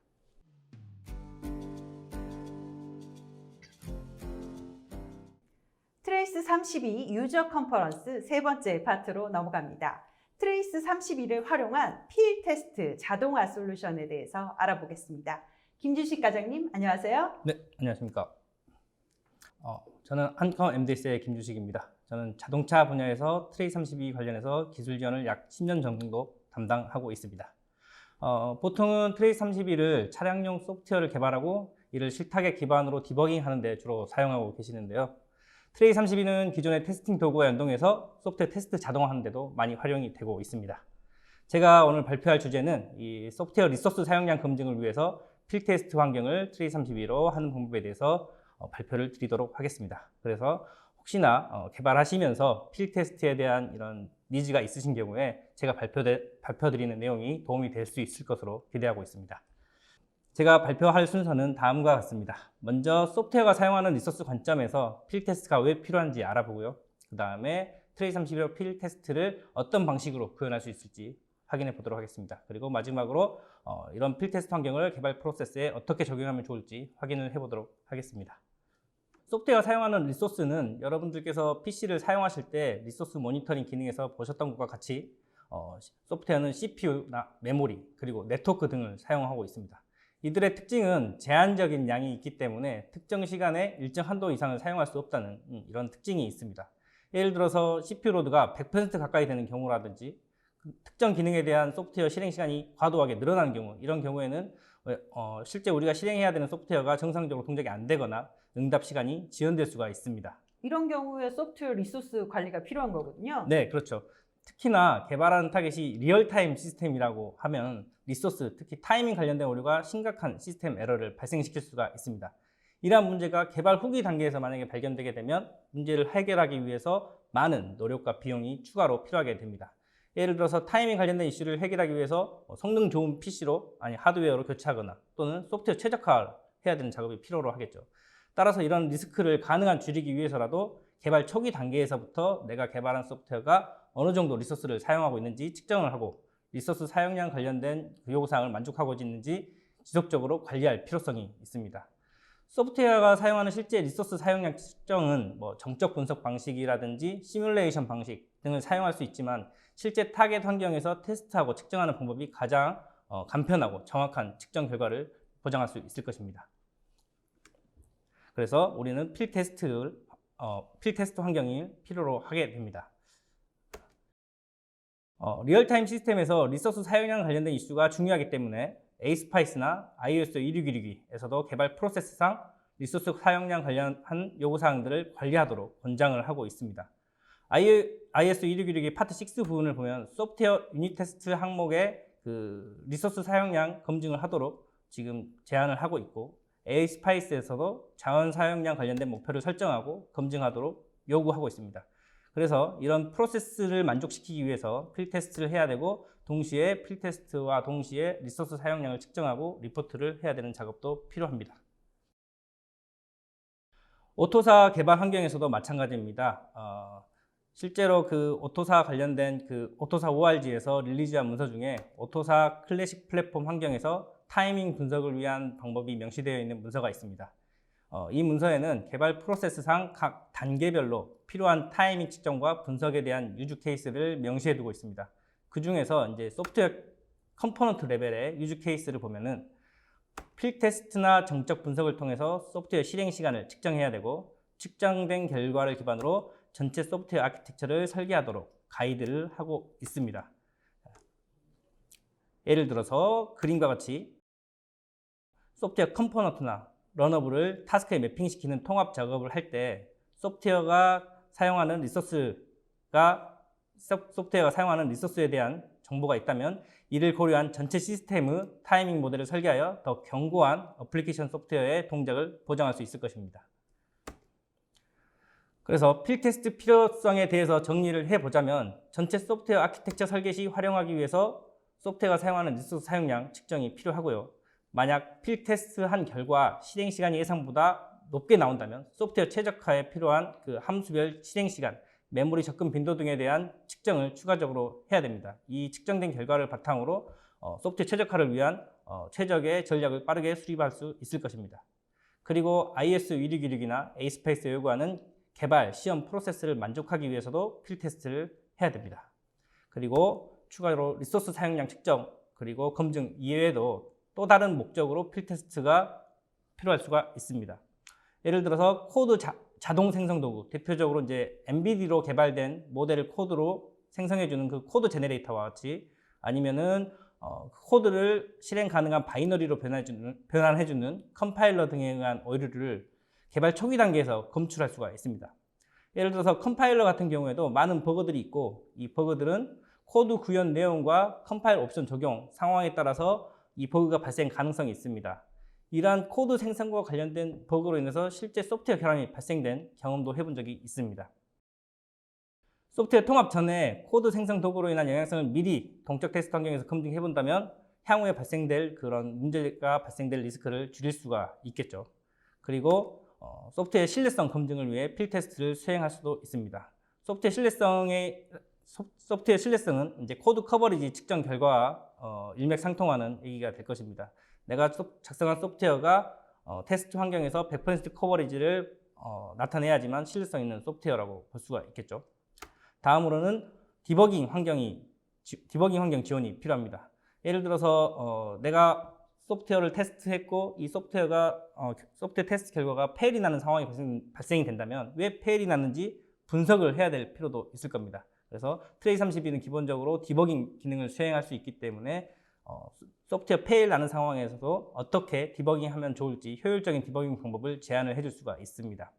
A: 트레이스 32 유저 컨퍼런스 세 번째 파트로 넘어갑니다. 트레이스 32를 활용한 필 테스트 자동화 솔루션에 대해서 알아보겠습니다. 김주식 과장님, 안녕하세요.
E: 네, 안녕하십니까. 저는 한컴 MDS의 김주식입니다. 저는 자동차 분야에서 트레이32 관련해서 기술 지원을 약 10년 정도 담당하고 있습니다. 보통은 트레이32를 차량용 소프트웨어를 개발하고 이를 실타격 기반으로 디버깅 하는 데 주로 사용하고 계시는데요. 트레이32는 기존의 테스팅 도구와 연동해서 소프트웨어 테스트 자동화하는 데도 많이 활용이 되고 있습니다. 제가 오늘 발표할 주제는 이 소프트웨어 리소스 사용량 검증을 위해서 필테스트 환경을 트레이32로 하는 방법에 대해서 발표를 드리도록 하겠습니다. 그래서 혹시나 개발하시면서 필테스트에 대한 이런 니즈가 있으신 경우에 제가 발표드리는 내용이 도움이 될 수 있을 것으로 기대하고 있습니다. 제가 발표할 순서는 다음과 같습니다. 먼저 소프트웨어가 사용하는 리소스 관점에서 필테스트가 왜 필요한지 알아보고요. 그 다음에 트레이32로 필테스트를 어떤 방식으로 구현할 수 있을지 확인해 보도록 하겠습니다. 그리고 마지막으로 이런 필테스트 환경을 개발 프로세스에 어떻게 적용하면 좋을지 확인을 해 보도록 하겠습니다. 소프트웨어가 사용하는 리소스는 여러분들께서 PC를 사용하실 때 리소스 모니터링 기능에서 보셨던 것과 같이 소프트웨어는 CPU나 메모리 그리고 네트워크 등을 사용하고 있습니다. 이들의 특징은 제한적인 양이 있기 때문에 특정 시간에 일정 한도 이상을 사용할 수 없다는 이런 특징이 있습니다. 예를 들어서 CPU 로드가 100% 가까이 되는 경우라든지 특정 기능에 대한 소프트웨어 실행 시간이 과도하게 늘어나는 경우, 이런 경우에는 실제 우리가 실행해야 되는 소프트웨어가 정상적으로 동작이 안 되거나 응답 시간이 지연될 수가 있습니다.
A: 이런 경우에 소프트웨어 리소스 관리가 필요한 거거든요.
E: 네, 그렇죠. 특히나 개발하는 타겟이 리얼타임 시스템이라고 하면 리소스, 특히 타이밍 관련된 오류가 심각한 시스템 에러를 발생시킬 수가 있습니다. 이러한 문제가 개발 후기 단계에서 만약에 발견되게 되면 문제를 해결하기 위해서 많은 노력과 비용이 추가로 필요하게 됩니다. 예를 들어서 타이밍 관련된 이슈를 해결하기 위해서 성능 좋은 PC로 하드웨어로 교체하거나 또는 소프트웨어 최적화를 해야 되는 작업이 필요로 하겠죠. 따라서 이런 리스크를 가능한 줄이기 위해서라도 개발 초기 단계에서부터 내가 개발한 소프트웨어가 어느 정도 리소스를 사용하고 있는지 측정을 하고 리소스 사용량 관련된 요구사항을 만족하고 있는지 지속적으로 관리할 필요성이 있습니다. 소프트웨어가 사용하는 실제 리소스 사용량 측정은 정적 분석 방식이라든지 시뮬레이션 방식 등을 사용할 수 있지만 실제 타겟 환경에서 테스트하고 측정하는 방법이 가장 간편하고 정확한 측정 결과를 보장할 수 있을 것입니다. 그래서 우리는 필테스트 환경이 필요로 하게 됩니다. 리얼타임 시스템에서 리소스 사용량 관련된 이슈가 중요하기 때문에 ASPICE나 ISO 26162에서도 개발 프로세스상 리소스 사용량 관련한 요구사항들을 관리하도록 권장을 하고 있습니다. ISO 26162 파트 6 부분을 보면 소프트웨어 유닛 테스트 항목에 리소스 사용량 검증을 하도록 지금 제안을 하고 있고 ASPICE에서도 자원 사용량 관련된 목표를 설정하고 검증하도록 요구하고 있습니다. 그래서 이런 프로세스를 만족시키기 위해서 필테스트를 해야 되고 동시에 필테스트와 동시에 리소스 사용량을 측정하고 리포트를 해야 되는 작업도 필요합니다. 오토사 개발 환경에서도 마찬가지입니다. 실제로 오토사 관련된 오토사 ORG에서 릴리즈한 문서 중에 오토사 클래식 플랫폼 환경에서 타이밍 분석을 위한 방법이 명시되어 있는 문서가 있습니다. 이 문서에는 개발 프로세스상 각 단계별로 필요한 타이밍 측정과 분석에 대한 유즈 케이스를 명시해 두고 있습니다. 그 중에서 이제 소프트웨어 컴포넌트 레벨의 유즈 케이스를 보면은 필테스트나 정적 분석을 통해서 소프트웨어 실행 시간을 측정해야 되고 측정된 결과를 기반으로 전체 소프트웨어 아키텍처를 설계하도록 가이드를 하고 있습니다. 예를 들어서 그림과 같이 소프트웨어 컴포넌트나 러너블을 타스크에 매핑시키는 통합 작업을 할 때 소프트웨어가 사용하는 리소스에 대한 정보가 있다면 이를 고려한 전체 시스템의 타이밍 모델을 설계하여 더 견고한 어플리케이션 소프트웨어의 동작을 보장할 수 있을 것입니다. 그래서 필테스트 필요성에 대해서 정리를 해보자면 전체 소프트웨어 아키텍처 설계 시 활용하기 위해서 소프트웨어가 사용하는 리소스 사용량 측정이 필요하고요. 만약 필테스트한 결과 실행 시간이 예상보다 높게 나온다면 소프트웨어 최적화에 필요한 함수별 실행 시간, 메모리 접근 빈도 등에 대한 측정을 추가적으로 해야 됩니다. 이 측정된 결과를 바탕으로 소프트웨어 최적화를 위한 최적의 전략을 빠르게 수립할 수 있을 것입니다. 그리고 ISO 26162나 ASPICE가 요구하는 개발, 시험 프로세스를 만족하기 위해서도 필테스트를 해야 됩니다. 그리고 추가로 리소스 사용량 측정, 그리고 검증 이외에도 또 다른 목적으로 필테스트가 필요할 수가 있습니다. 예를 들어서 자동 생성 도구, 대표적으로 이제 NVIDIA로 개발된 모델을 코드로 생성해주는 그 코드 제너레이터와 같이, 아니면은 코드를 실행 가능한 바이너리로 변환해주는 컴파일러 등에 의한 오류를 개발 초기 단계에서 검출할 수가 있습니다. 예를 들어서 컴파일러 같은 경우에도 많은 버그들이 있고, 이 버그들은 코드 구현 내용과 컴파일 옵션 적용 상황에 따라서 이 버그가 발생 가능성이 있습니다. 이러한 코드 생성과 관련된 버그로 인해서 실제 소프트웨어 결함이 발생된 경험도 해본 적이 있습니다. 소프트웨어 통합 전에 코드 생성 도구로 인한 영향성을 미리 동적 테스트 환경에서 검증해 본다면 향후에 발생될 그런 문제가 발생될 리스크를 줄일 수가 있겠죠. 그리고 소프트웨어 신뢰성 검증을 위해 필 테스트를 수행할 수도 있습니다. 소프트웨어 신뢰성은 이제 코드 커버리지 측정 결과와 일맥상통하는 얘기가 될 것입니다. 내가 작성한 소프트웨어가 테스트 환경에서 100% 커버리지를 나타내야지만 신뢰성 있는 소프트웨어라고 볼 수가 있겠죠. 다음으로는 디버깅 환경 지원이 필요합니다. 예를 들어서 내가 소프트웨어를 테스트했고 이 소프트웨어 테스트 결과가 페일이 나는 상황이 발생이 된다면 왜 페일이 났는지 분석을 해야 될 필요도 있을 겁니다. 그래서 트레이32는 기본적으로 디버깅 기능을 수행할 수 있기 때문에 소프트웨어 페일 나는 상황에서도 어떻게 디버깅하면 좋을지 효율적인 디버깅 방법을 제안을 해줄 수가 있습니다.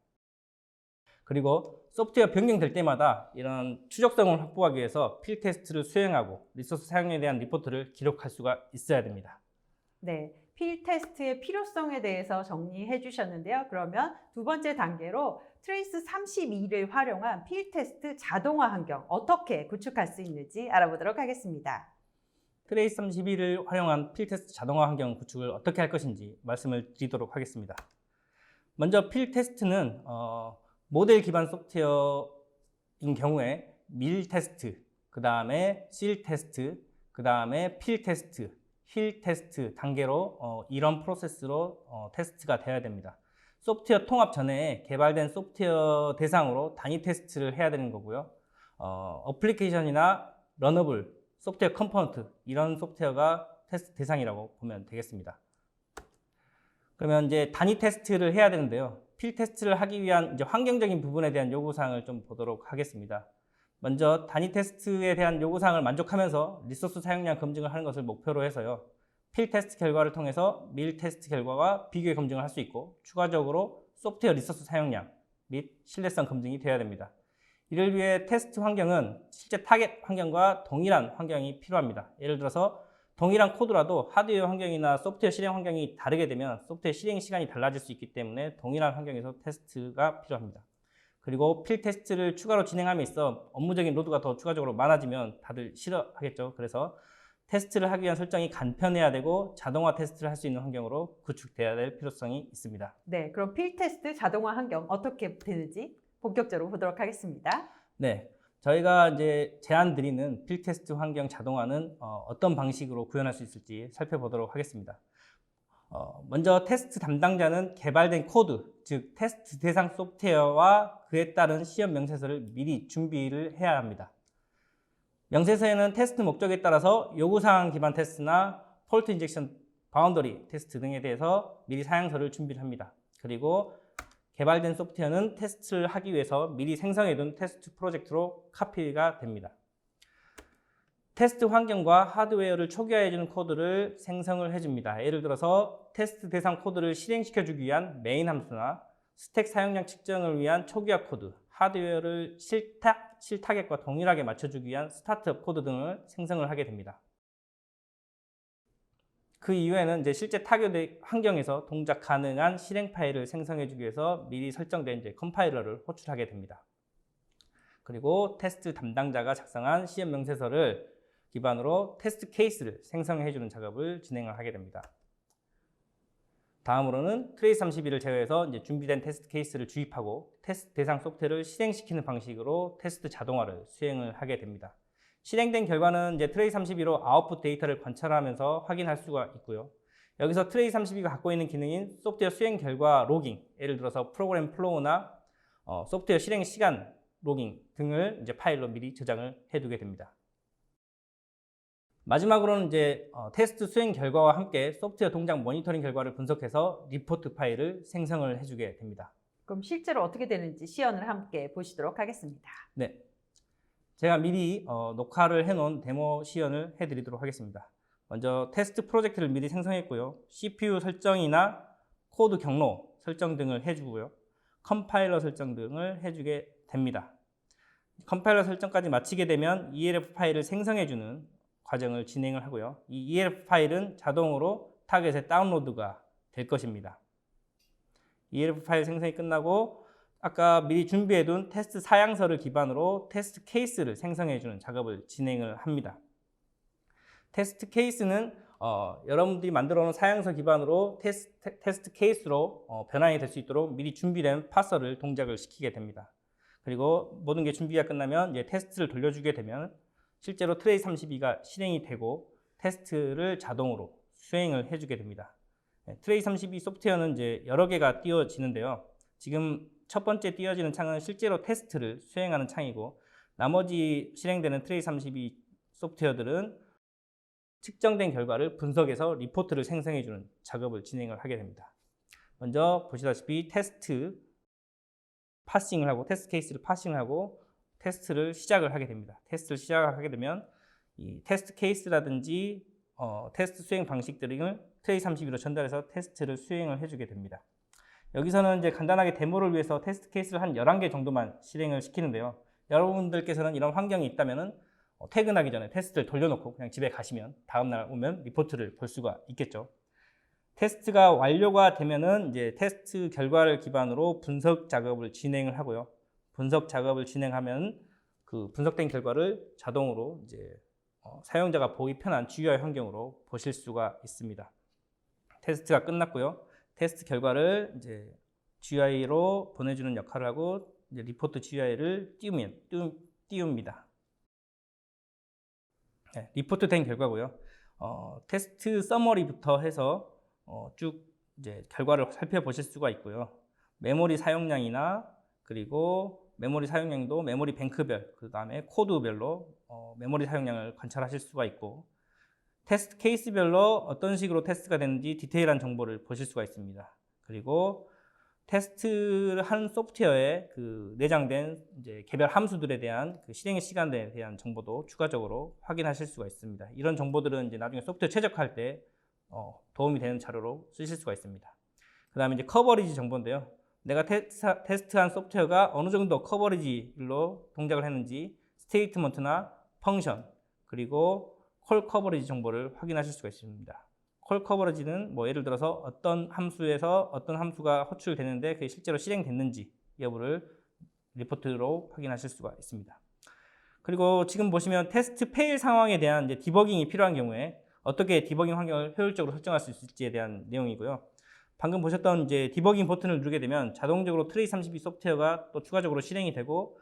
E: 그리고 소프트웨어 변경될 때마다 이런 추적성을 확보하기 위해서 필 테스트를 수행하고 리소스 사용에 대한 리포트를 기록할 수가 있어야 됩니다.
A: 네, 필 테스트의 필요성에 대해서 정리해 주셨는데요. 그러면 두 번째 단계로 트레이스 32를 활용한 필 테스트 자동화 환경 어떻게 구축할 수 있는지 알아보도록 하겠습니다.
E: 트레이스 32를 활용한 필 테스트 자동화 환경 구축을 어떻게 할 것인지 말씀을 드리도록 하겠습니다. 먼저 필 테스트는 모델 기반 소프트웨어인 경우에 밀 테스트, 그 다음에 실 테스트, 그 다음에 필 테스트, 힐 테스트 단계로 이런 프로세스로 테스트가 되어야 됩니다. 소프트웨어 통합 전에 개발된 소프트웨어 대상으로 단위 테스트를 해야 되는 거고요. 어플리케이션이나 러너블, 소프트웨어 컴포넌트 이런 소프트웨어가 테스트 대상이라고 보면 되겠습니다. 그러면 이제 단위 테스트를 해야 되는데요. 필 테스트를 하기 위한 이제 환경적인 부분에 대한 요구사항을 좀 보도록 하겠습니다. 먼저 단위 테스트에 대한 요구사항을 만족하면서 리소스 사용량 검증을 하는 것을 목표로 해서요. 필 테스트 결과를 통해서 밀 테스트 결과와 비교해 검증을 할 수 있고 추가적으로 소프트웨어 리소스 사용량 및 신뢰성 검증이 되어야 됩니다. 이를 위해 테스트 환경은 실제 타겟 환경과 동일한 환경이 필요합니다. 예를 들어서 동일한 코드라도 하드웨어 환경이나 소프트웨어 실행 환경이 다르게 되면 소프트웨어 실행 시간이 달라질 수 있기 때문에 동일한 환경에서 테스트가 필요합니다. 그리고 필 테스트를 추가로 진행함에 있어 업무적인 로드가 더 추가적으로 많아지면 다들 싫어하겠죠. 그래서 테스트를 하기 위한 설정이 간편해야 되고 자동화 테스트를 할 수 있는 환경으로 구축돼야 될 필요성이 있습니다.
A: 네, 그럼 필 테스트 자동화 환경 어떻게 되는지 본격적으로 보도록 하겠습니다.
E: 네, 저희가 이제 제안 드리는 필 테스트 환경 자동화는 어떤 방식으로 구현할 수 있을지 살펴보도록 하겠습니다. 먼저 테스트 담당자는 개발된 코드, 즉 테스트 대상 소프트웨어와 그에 따른 시험 명세서를 미리 준비를 해야 합니다. 명세서에는 테스트 목적에 따라서 요구사항 기반 테스트나 폴트 인젝션 바운더리 테스트 등에 대해서 미리 사양서를 준비를 합니다. 그리고 개발된 소프트웨어는 테스트를 하기 위해서 미리 생성해둔 테스트 프로젝트로 카피가 됩니다. 테스트 환경과 하드웨어를 초기화해주는 코드를 생성을 해줍니다. 예를 들어서 테스트 대상 코드를 실행시켜주기 위한 메인 함수나 스택 사용량 측정을 위한 초기화 코드, 하드웨어를 실타겟과 동일하게 맞춰주기 위한 스타트업 코드 등을 생성을 하게 됩니다. 그 이후에는 이제 실제 타겟 환경에서 동작 가능한 실행 파일을 생성해주기 위해서 미리 설정된 이제 컴파일러를 호출하게 됩니다. 그리고 테스트 담당자가 작성한 시험 명세서를 기반으로 테스트 케이스를 생성해주는 작업을 진행을 하게 됩니다. 다음으로는 트레이스 32를 제외해서 이제 준비된 테스트 케이스를 주입하고 테스트 대상 소프트웨어를 실행시키는 방식으로 테스트 자동화를 수행을 하게 됩니다. 실행된 결과는 이제 트레이스 32로 아웃풋 데이터를 관찰하면서 확인할 수가 있고요. 여기서 트레이스 32가 갖고 있는 기능인 소프트웨어 수행 결과 로깅, 예를 들어서 프로그램 플로우나 소프트웨어 실행 시간 로깅 등을 이제 파일로 미리 저장을 해두게 됩니다. 마지막으로는 이제 테스트 수행 결과와 함께 소프트웨어 동작 모니터링 결과를 분석해서 리포트 파일을 생성을 해주게 됩니다.
A: 그럼 실제로 어떻게 되는지 시연을 함께 보시도록 하겠습니다.
E: 네, 제가 미리 녹화를 해놓은 데모 시연을 해드리도록 하겠습니다. 먼저 테스트 프로젝트를 미리 생성했고요. CPU 설정이나 코드 경로 설정 등을 해주고요. 컴파일러 설정 등을 해주게 됩니다. 컴파일러 설정까지 마치게 되면 ELF 파일을 생성해주는 과정을 진행을 하고요. 이 ELF 파일은 자동으로 타겟에 다운로드가 될 것입니다. ELF 파일 생성이 끝나고 아까 미리 준비해둔 테스트 사양서를 기반으로 테스트 케이스를 생성해주는 작업을 진행을 합니다. 테스트 케이스는 여러분들이 만들어 놓은 사양서 기반으로 테스트 케이스로 변환이 될 수 있도록 미리 준비된 파서를 동작을 시키게 됩니다. 그리고 모든 게 준비가 끝나면 이제 테스트를 돌려주게 되면 실제로 트레이32가 실행이 되고 테스트를 자동으로 수행을 해주게 됩니다. 트레이32 소프트웨어는 이제 여러 개가 띄워지는데요. 지금 첫 번째 띄워지는 창은 실제로 테스트를 수행하는 창이고, 나머지 실행되는 트레이32 소프트웨어들은 측정된 결과를 분석해서 리포트를 생성해주는 작업을 진행을 하게 됩니다. 먼저 보시다시피 테스트 파싱을 하고 테스트 케이스를 파싱을 하고 테스트를 시작을 하게 됩니다. 테스트를 시작하게 되면 이 테스트 케이스라든지 테스트 수행 방식 등을 트레이32로 전달해서 테스트를 수행을 해주게 됩니다. 여기서는 이제 간단하게 데모를 위해서 테스트 케이스를 한 11개 정도만 실행을 시키는데요. 여러분들께서는 이런 환경이 있다면은 퇴근하기 전에 테스트를 돌려놓고 그냥 집에 가시면 다음날 오면 리포트를 볼 수가 있겠죠. 테스트가 완료가 되면은 이제 테스트 결과를 기반으로 분석 작업을 진행을 하고요. 분석 작업을 진행하면 그 분석된 결과를 자동으로 이제 사용자가 보기 편한 GUI 환경으로 보실 수가 있습니다. 테스트가 끝났고요. 테스트 결과를 이제 GUI로 보내주는 역할을 하고 이제 리포트 GUI를 띄웁니다. 네, 리포트 된 결과고요. 테스트 서머리부터 해서 쭉 이제 결과를 살펴보실 수가 있고요. 메모리 사용량이나 그리고 메모리 사용량도 메모리 뱅크별, 그 다음에 코드별로 메모리 사용량을 관찰하실 수가 있고, 테스트 케이스별로 어떤 식으로 테스트가 되는지 디테일한 정보를 보실 수가 있습니다. 그리고 테스트를 한 소프트웨어에 그 내장된 이제 개별 함수들에 대한 그 실행의 시간에 대한 정보도 추가적으로 확인하실 수가 있습니다. 이런 정보들은 이제 나중에 소프트웨어 최적화할 때 도움이 되는 자료로 쓰실 수가 있습니다. 그 다음에 이제 커버리지 정보인데요. 내가 테스트한 소프트웨어가 어느 정도 커버리지로 동작을 했는지 스테이트먼트나 펑션 그리고 콜 커버리지 정보를 확인하실 수가 있습니다. 콜 커버리지는 뭐 예를 들어서 어떤 함수에서 어떤 함수가 호출되는데 그게 실제로 실행됐는지 여부를 리포트로 확인하실 수가 있습니다. 그리고 지금 보시면 테스트 페일 상황에 대한 이제 디버깅이 필요한 경우에 어떻게 디버깅 환경을 효율적으로 설정할 수 있을지에 대한 내용이고요. 방금 보셨던 이제 디버깅 버튼을 누르게 되면 자동적으로 트레이32 소프트웨어가 또 추가적으로 실행이 되고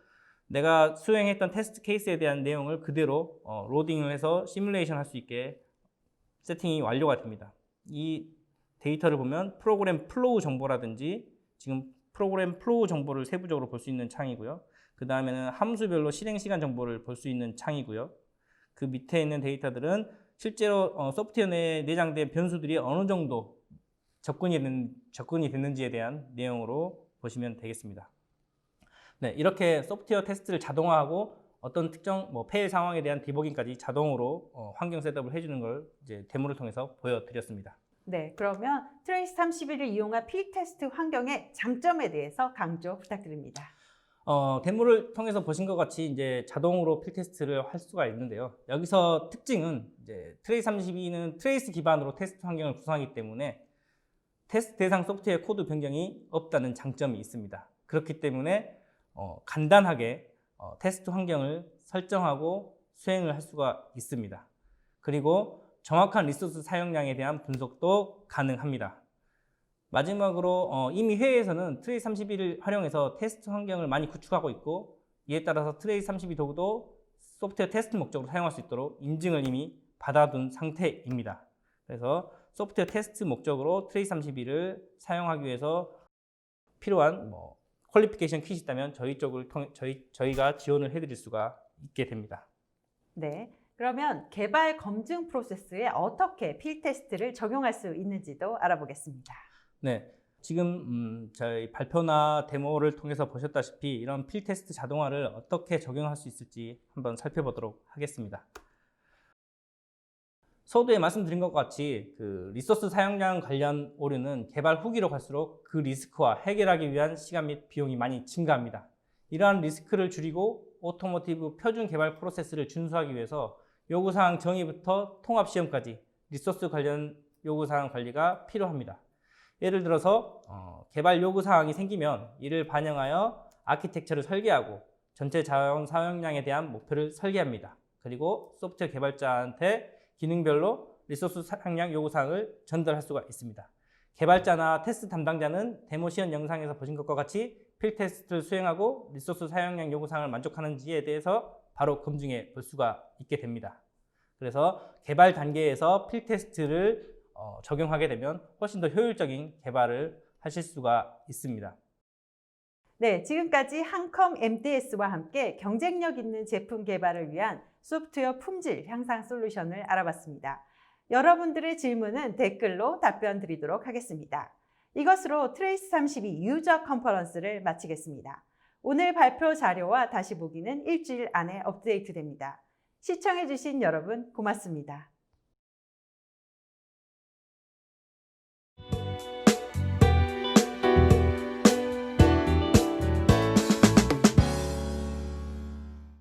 E: 내가 수행했던 테스트 케이스에 대한 내용을 그대로 로딩을 해서 시뮬레이션 할 수 있게 세팅이 완료가 됩니다. 이 데이터를 보면 프로그램 플로우 정보라든지 지금 프로그램 플로우 정보를 세부적으로 볼 수 있는 창이고요. 그 다음에는 함수별로 실행 시간 정보를 볼 수 있는 창이고요. 그 밑에 있는 데이터들은 실제로 소프트웨어 내에 내장된 변수들이 어느 정도 접근이 됐는지에 대한 내용으로 보시면 되겠습니다. 네, 이렇게 소프트웨어 테스트를 자동화하고 어떤 특정 페일 상황에 대한 디버깅까지 자동으로 환경 셋업을 해주는 걸 이제 데모를 통해서 보여드렸습니다.
A: 네, 그러면 트레이스 31을 이용한 필 테스트 환경의 장점에 대해서 강조 부탁드립니다.
E: 데모를 통해서 보신 것 같이 이제 자동으로 필 테스트를 할 수가 있는데요. 여기서 특징은 이제 트레이스32는 트레이스 기반으로 테스트 환경을 구성하기 때문에 테스트 대상 소프트웨어 코드 변경이 없다는 장점이 있습니다. 그렇기 때문에 간단하게 테스트 환경을 설정하고 수행을 할 수가 있습니다. 그리고 정확한 리소스 사용량에 대한 분석도 가능합니다. 마지막으로 이미 회의에서는 트레이32를 활용해서 테스트 환경을 많이 구축하고 있고 이에 따라서 트레이32 도구도 소프트웨어 테스트 목적으로 사용할 수 있도록 인증을 이미 받아둔 상태입니다. 그래서 소프트웨어 테스트 목적으로 트레이32를 사용하기 위해서 필요한 퀄리피케이션 킷이 있다면 저희가 지원을 해드릴 수가 있게 됩니다.
A: 네, 그러면 개발 검증 프로세스에 어떻게 필 테스트를 적용할 수 있는지도 알아보겠습니다.
E: 네, 지금 저희 발표나 데모를 통해서 보셨다시피 이런 필 테스트 자동화를 어떻게 적용할 수 있을지 한번 살펴보도록 하겠습니다. 서두에 말씀드린 것과 같이 그 리소스 사용량 관련 오류는 개발 후기로 갈수록 그 리스크와 해결하기 위한 시간 및 비용이 많이 증가합니다. 이러한 리스크를 줄이고 오토모티브 표준 개발 프로세스를 준수하기 위해서 요구사항 정의부터 통합시험까지 리소스 관련 요구사항 관리가 필요합니다. 예를 들어서 개발 요구사항이 생기면 이를 반영하여 아키텍처를 설계하고 전체 자원 사용량에 대한 목표를 설계합니다. 그리고 소프트웨어 개발자한테 기능별로 리소스 사용량 요구사항을 전달할 수가 있습니다. 개발자나 테스트 담당자는 데모 시연 영상에서 보신 것과 같이 필 테스트를 수행하고 리소스 사용량 요구사항을 만족하는지에 대해서 바로 검증해 볼 수가 있게 됩니다. 그래서 개발 단계에서 필 테스트를 적용하게 되면 훨씬 더 효율적인 개발을 하실 수가 있습니다.
A: 네, 지금까지 한컴 MDS와 함께 경쟁력 있는 제품 개발을 위한 소프트웨어 품질 향상 솔루션을 알아봤습니다. 여러분들의 질문은 댓글로 답변 드리도록 하겠습니다. 이것으로 트레이스 32 유저 컨퍼런스를 마치겠습니다. 오늘 발표 자료와 다시 보기는 일주일 안에 업데이트됩니다. 시청해주신 여러분 고맙습니다.